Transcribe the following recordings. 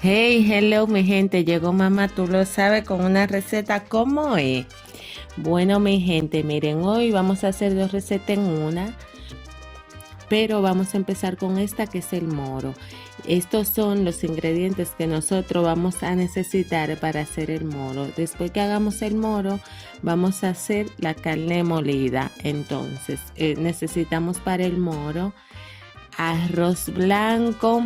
Hey, hello mi gente, llegó mamá, tú lo sabes, con una receta como es. Bueno mi gente, miren, hoy vamos a hacer dos recetas en una, pero vamos a empezar con esta que es el moro. Estos son los ingredientes que nosotros vamos a necesitar para hacer el moro. Después que hagamos el moro, vamos a hacer la carne molida. Entonces, necesitamos para el moro arroz blanco,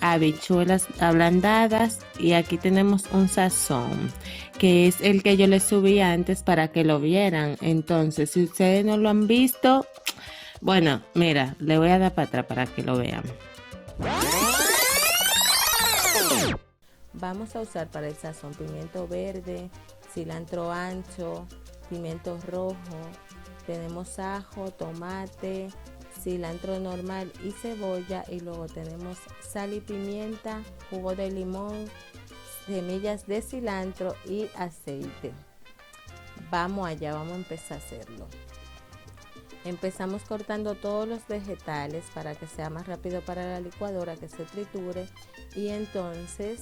habichuelas ablandadas y aquí tenemos un sazón que es el que yo les subí antes para que lo vieran. Entonces, si ustedes no lo han visto, bueno, mira, le voy a dar para atrás para que lo vean. Vamos a usar para el sazón pimiento verde, cilantro ancho, pimiento rojo, tenemos ajo, tomate, cilantro normal y cebolla, y luego tenemos sal y pimienta, jugo de limón, semillas de cilantro y aceite. Vamos allá, vamos a empezar a hacerlo. Empezamos cortando todos los vegetales para que sea más rápido para la licuadora, que se triture, y entonces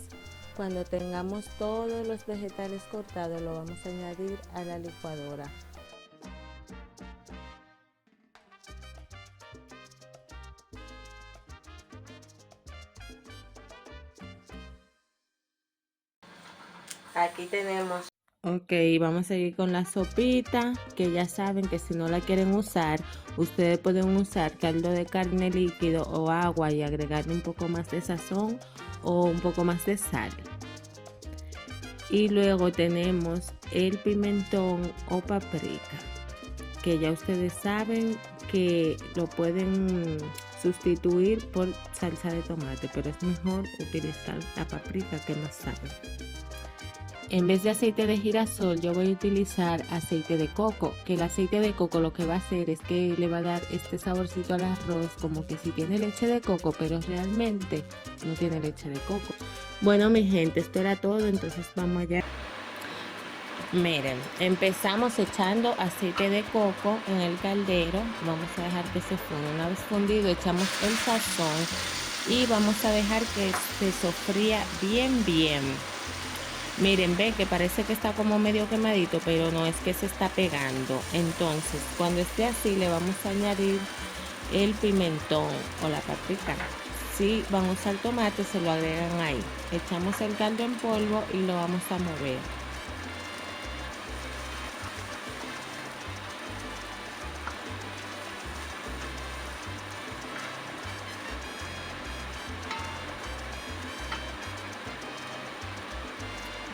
cuando tengamos todos los vegetales cortados lo vamos a añadir a la licuadora. Aquí tenemos. Ok, vamos a seguir con la sopita, que ya saben que si no la quieren usar, ustedes pueden usar caldo de carne líquido o agua y agregarle un poco más de sazón o un poco más de sal. Y luego tenemos el pimentón o paprika, que ya ustedes saben que lo pueden sustituir por salsa de tomate, pero es mejor utilizar la paprika, que más sabe. En vez de aceite de girasol, yo voy a utilizar aceite de coco, que el aceite de coco lo que va a hacer es que le va a dar este saborcito al arroz, como que si tiene leche de coco, pero realmente no tiene leche de coco. Bueno mi gente, esto era todo, entonces vamos allá. Miren, empezamos echando aceite de coco en el caldero, vamos a dejar que se funda. Una vez fundido, echamos el sazón y vamos a dejar que se sofría bien. Miren, ve que parece que está como medio quemadito, pero no, es que se está pegando. Entonces, cuando esté así, le vamos a añadir el pimentón o la paprika. Si van a usar tomate, se lo agregan ahí. Echamos el caldo en polvo y lo vamos a mover.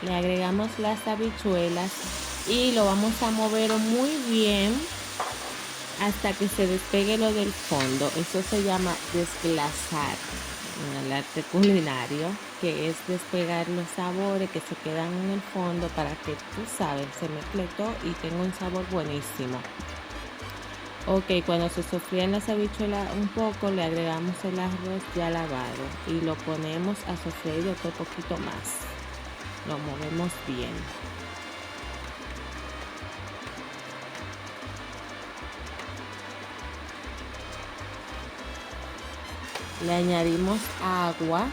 Le agregamos las habichuelas y lo vamos a mover muy bien hasta que se despegue lo del fondo. Eso se llama desglasar en el arte culinario, que es despegar los sabores que se quedan en el fondo para que, tú sabes, se mezcle todo y tenga un sabor buenísimo. Ok, cuando se sofrían las habichuelas un poco, le agregamos el arroz ya lavado y lo ponemos a sofreír otro poquito más. Lo movemos bien. Le añadimos agua,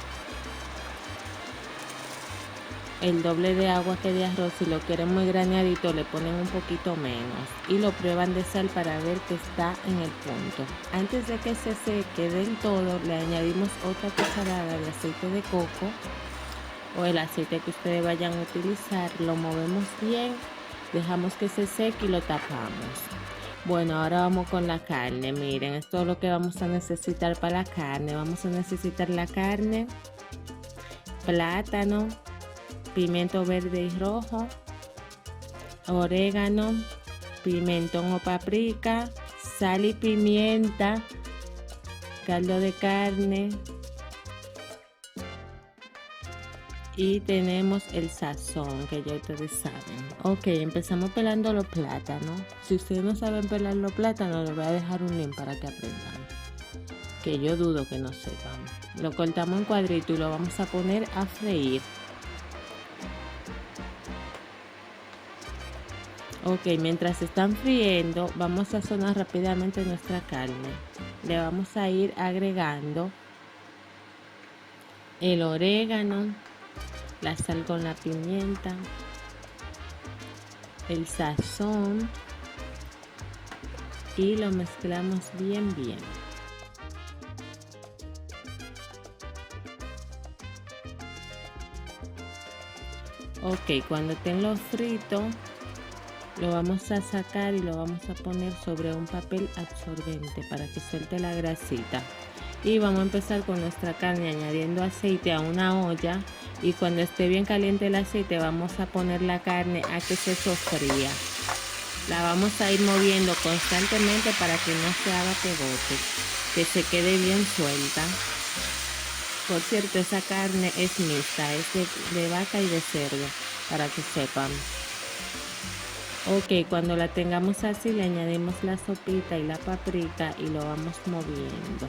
el doble de agua que de arroz. Si lo quieren muy graneadito, le ponen un poquito menos y lo prueban de sal para ver que está en el punto. Antes de que se seque del todo, le añadimos otra cucharada de aceite de coco o el aceite que ustedes vayan a utilizar. Lo movemos bien, dejamos que se seque y lo tapamos. Bueno, ahora vamos con la carne. Miren, esto es lo que vamos a necesitar para la carne. Vamos a necesitar la carne, plátano, pimiento verde y rojo, orégano, pimentón o paprika, sal y pimienta, caldo de carne, y tenemos el sazón, que ya ustedes saben. Ok, empezamos pelando los plátanos. Si ustedes no saben pelar los plátanos, les voy a dejar un link para que aprendan, que yo dudo que no sepan. Lo cortamos en cuadrito y lo vamos a poner a freír. Ok, mientras están friendo, vamos a sazonar rápidamente nuestra carne. Le vamos a ir agregando el orégano, la sal con la pimienta, el sazón y lo mezclamos bien. Ok, cuando tenga frito, lo vamos a sacar y lo vamos a poner sobre un papel absorbente para que suelte la grasita. Y vamos a empezar con nuestra carne añadiendo aceite a una olla, y cuando esté bien caliente el aceite vamos a poner la carne a que se sofría. La vamos a ir moviendo constantemente para que no se haga pegote, que se quede bien suelta. Por cierto, esa carne es mixta, es de vaca y de cerdo, para que sepan. Ok, cuando la tengamos así le añadimos la sopita y la paprika y lo vamos moviendo.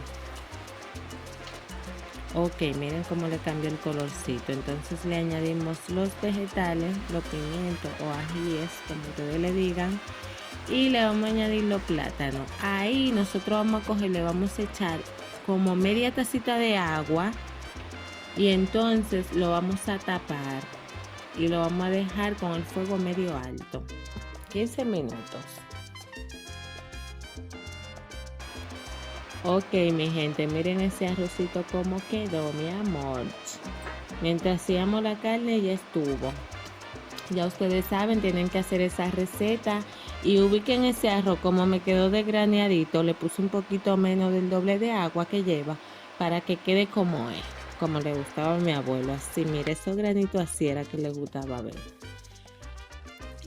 Ok, miren cómo le cambió el colorcito. Entonces le añadimos los vegetales, los pimientos o ajíes, como ustedes le digan, y le vamos a añadir los plátanos. Ahí nosotros vamos a coger, le vamos a echar como media tacita de agua y entonces lo vamos a tapar y lo vamos a dejar con el fuego medio alto, 15 minutos. Ok, mi gente, miren ese arrocito como quedó, mi amor. Mientras hacíamos la carne ya estuvo. Ya ustedes saben, tienen que hacer esa receta y ubiquen ese arroz como me quedó desgraneadito. Le puse un poquito menos del doble de agua que lleva para que quede como es, como le gustaba a mi abuelo. Así, mire, esos granitos así era que le gustaba ver.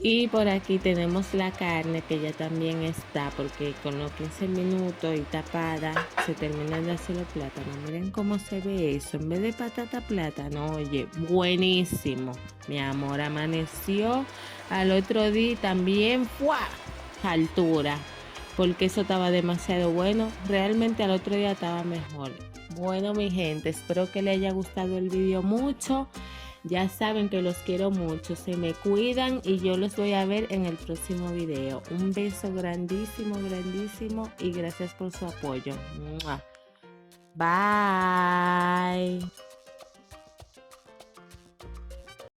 Y por aquí tenemos la carne que ya también está, porque con los 15 minutos y tapada se terminan de hacer los plátanos. Miren cómo se ve eso, en vez de patata plátano. Oye, buenísimo. Mi amor, amaneció al otro día también, ¡fua! Altura, porque eso estaba demasiado bueno. Realmente al otro día estaba mejor. Bueno, mi gente, espero que les haya gustado el video mucho. Ya saben que los quiero mucho, se me cuidan y yo los voy a ver en el próximo video. Un beso grandísimo y gracias por su apoyo. Bye.